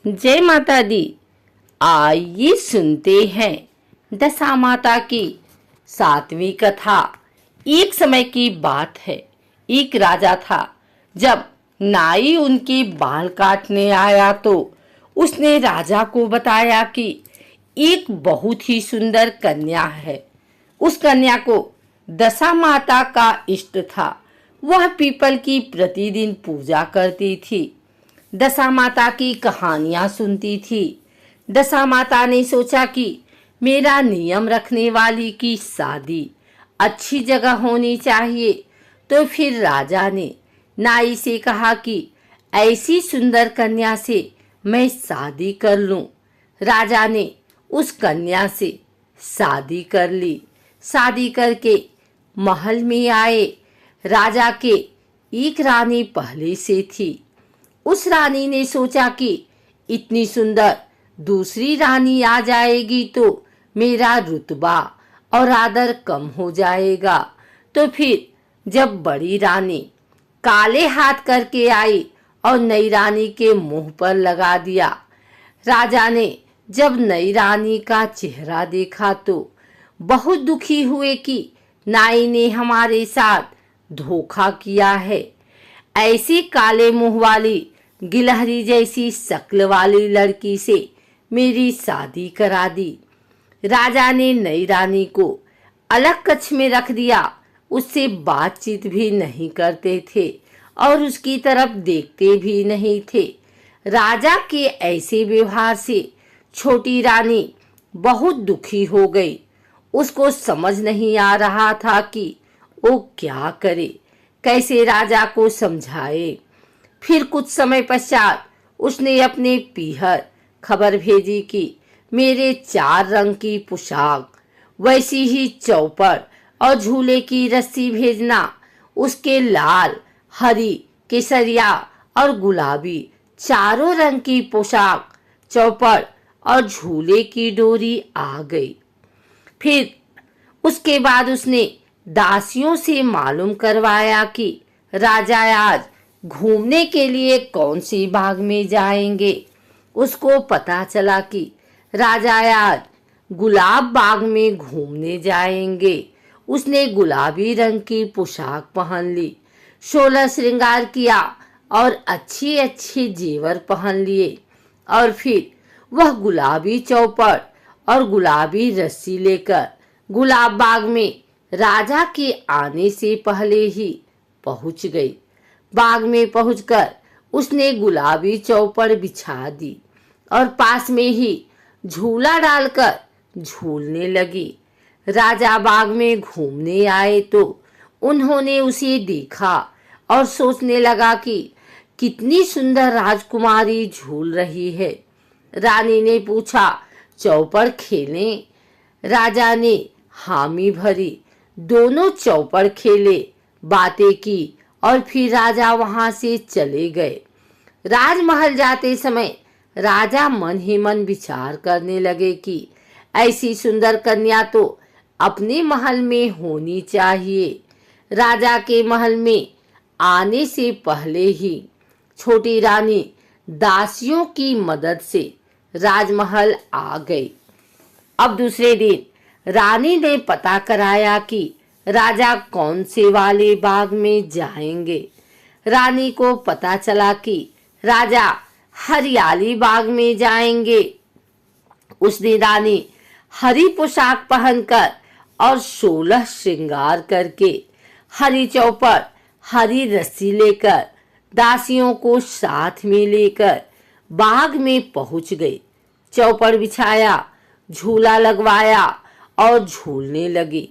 जय माता दी। आइए सुनते हैं दशा माता की 7वीं कथा। एक समय की बात है, एक राजा था। जब नाई उनके बाल काटने आया तो उसने राजा को बताया कि एक बहुत ही सुंदर कन्या है। उस कन्या को दशा माता का इष्ट था। वह पीपल की प्रतिदिन पूजा करती थी, दशा माता की कहानियां सुनती थी। दशा माता ने सोचा कि मेरा नियम रखने वाली की शादी अच्छी जगह होनी चाहिए। तो फिर राजा ने नाई से कहा कि ऐसी सुंदर कन्या से मैं शादी कर लूं। राजा ने उस कन्या से शादी कर ली। शादी करके महल में आए। राजा के एक रानी पहले से थी। उस रानी ने सोचा कि इतनी सुंदर दूसरी रानी आ जाएगी तो मेरा रुतबा और आदर कम हो जाएगा। तो फिर जब बड़ी रानी काले हाथ करके आई और नई रानी के मुंह पर लगा दिया। राजा ने जब नई रानी का चेहरा देखा तो बहुत दुखी हुए कि नाई ने हमारे साथ धोखा किया है। ऐसी काले मुंह वाली गिलहरी जैसी शक्ल वाली लड़की से मेरी शादी करा दी। राजा ने नई रानी को अलग कक्ष में रख दिया। उससे बातचीत भी नहीं करते थे और उसकी तरफ देखते भी नहीं थे। राजा के ऐसे व्यवहार से छोटी रानी बहुत दुखी हो गई। उसको समझ नहीं आ रहा था कि वो क्या करे, कैसे राजा को समझाए। फिर कुछ समय पश्चात उसने अपने पीहर खबर भेजी कि मेरे 4 रंग की पोशाक, वैसी ही चौपड़ और झूले की रस्सी भेजना। उसके लाल, हरी, केसरिया और गुलाबी चारों रंग की पोशाक, चौपड़ और झूले की डोरी आ गई। फिर उसके बाद उसने दासियों से मालूम करवाया कि राजा आज घूमने के लिए कौन सी बाग में जाएंगे। उसको पता चला कि राजा आज गुलाब बाग में घूमने जाएंगे। उसने गुलाबी रंग की पोशाक पहन ली, 16 श्रृंगार किया और अच्छे अच्छे जेवर पहन लिए। और फिर वह गुलाबी चौपड़ और गुलाबी रस्सी लेकर गुलाब बाग में राजा के आने से पहले ही पहुंच गई। बाग में पहुंचकर उसने गुलाबी चौपड़ बिछा दी और पास में ही झूला डालकर झूलने लगी। राजा बाग में घूमने आए तो उन्होंने उसे देखा और सोचने लगा कि कितनी सुंदर राजकुमारी झूल रही है। रानी ने पूछा, चौपड़ खेलें? राजा ने हामी भरी। दोनों चौपड़ खेले, बातें की और फिर राजा वहां से चले गए। राजमहल जाते समय राजा मन ही मन विचार करने लगे कि ऐसी सुंदर कन्या तो अपने महल में होनी चाहिए। राजा के महल में आने से पहले ही छोटी रानी दासियों की मदद से राजमहल आ गई। अब दूसरे दिन रानी ने पता कराया कि राजा कौन से वाले बाग में जाएंगे। रानी को पता चला कि राजा हरियाली बाग में जाएंगे। उस दिन रानी हरी पोशाक पहनकर और 16 श्रृंगार करके, हरी चौपड़, हरी रस्सी लेकर, दासियों को साथ में लेकर बाग में पहुंच गई। चौपड़ बिछाया, झूला लगवाया और झूलने लगी।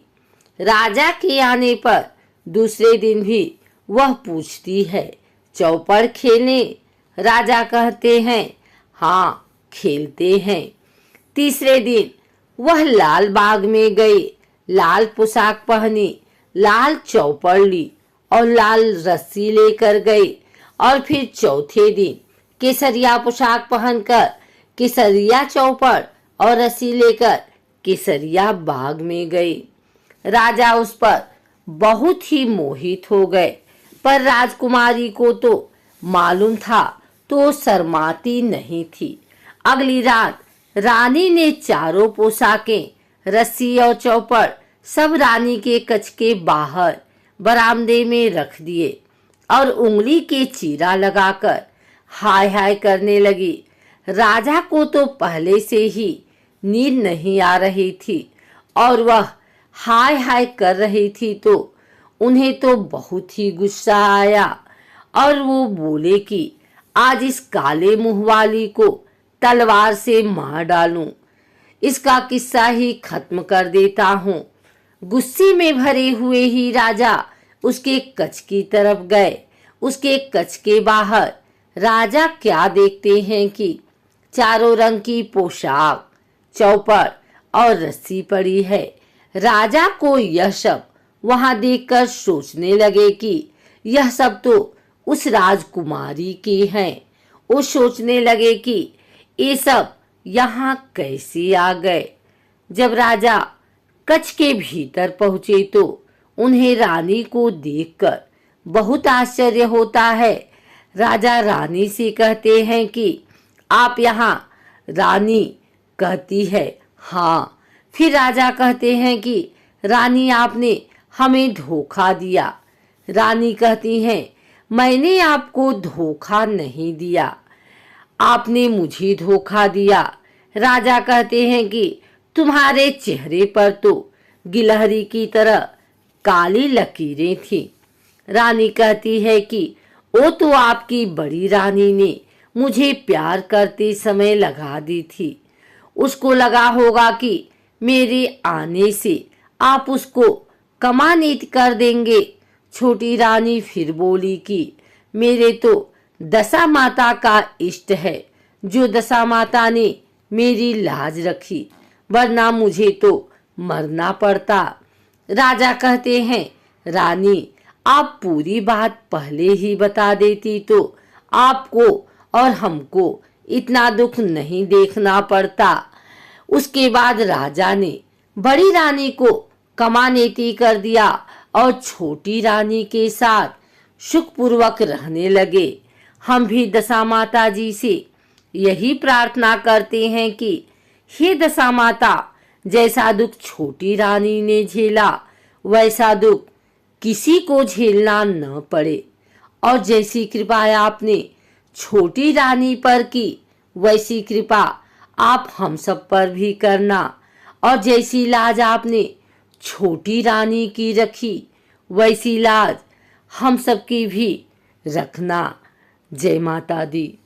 राजा के आने पर दूसरे दिन भी वह पूछती है, चौपड़ खेलें? राजा कहते हैं, हाँ खेलते हैं। तीसरे दिन वह लाल बाग में गई, लाल पोशाक पहनी, लाल चौपड़ ली और लाल रस्सी लेकर गई। और फिर चौथे दिन केसरिया पोशाक पहनकर, केसरिया चौपड़ और रस्सी लेकर केसरिया बाग में गई। राजा उस पर बहुत ही मोहित हो गए, पर राजकुमारी को तो मालूम था तो शर्माती नहीं थी। अगली रात रानी ने चारों पोशाकें, रस्सी और चौपड़ सब रानी के कक्ष के बाहर बरामदे में रख दिए और उंगली के चीरा लगाकर हाय हाय करने लगी। राजा को तो पहले से ही नींद नहीं आ रही थी और वह हाय हाय कर रही थी, तो उन्हें तो बहुत ही गुस्सा आया और वो बोले कि आज इस काले मुंह वाली को तलवार से मार डालूं, इसका किस्सा ही खत्म कर देता हूँ। गुस्से में भरे हुए ही राजा उसके कक्ष की तरफ गए। उसके कक्ष के बाहर राजा क्या देखते हैं कि चारों रंग की पोशाक, चौपड़ और रस्सी पड़ी है। राजा को यह सब वहां देखकर सोचने लगे कि यह सब तो उस राजकुमारी की हैं। वो सोचने लगे कि ये सब यहाँ कैसे आ गए। जब राजा कक्ष के भीतर पहुंचे तो उन्हें रानी को देखकर बहुत आश्चर्य होता है। राजा रानी से कहते हैं कि आप यहाँ? रानी कहती है हाँ। फिर राजा कहते हैं कि रानी आपने हमें धोखा दिया। रानी कहती हैं मैंने आपको धोखा नहीं दिया, आपने मुझे धोखा दिया। राजा कहते हैं कि तुम्हारे चेहरे पर तो गिलहरी की तरह काली लकीरें थी। रानी कहती है कि वो तो आपकी बड़ी रानी ने मुझे प्यार करते समय लगा दी थी। उसको लगा होगा कि मेरे आने से आप उसको कमानित कर देंगे। छोटी रानी फिर बोली कि मेरे तो दशा माता का इष्ट है, जो दशा माता ने मेरी लाज रखी, वरना मुझे तो मरना पड़ता। राजा कहते हैं रानी आप पूरी बात पहले ही बता देती तो आपको और हमको इतना दुख नहीं देखना पड़ता। उसके बाद राजा ने बड़ी रानी को कमानेती कर दिया और छोटी रानी के साथ सुखपूर्वक रहने लगे। हम भी दशा माता जी से यही प्रार्थना करते हैं कि हे दशा माता, जैसा दुख छोटी रानी ने झेला वैसा दुख किसी को झेलना न पड़े, और जैसी कृपा आपने छोटी रानी पर की वैसी कृपा आप हम सब पर भी करना, और जैसी लाज आपने छोटी रानी की रखी वैसी लाज हम सब की भी रखना। जय माता दी।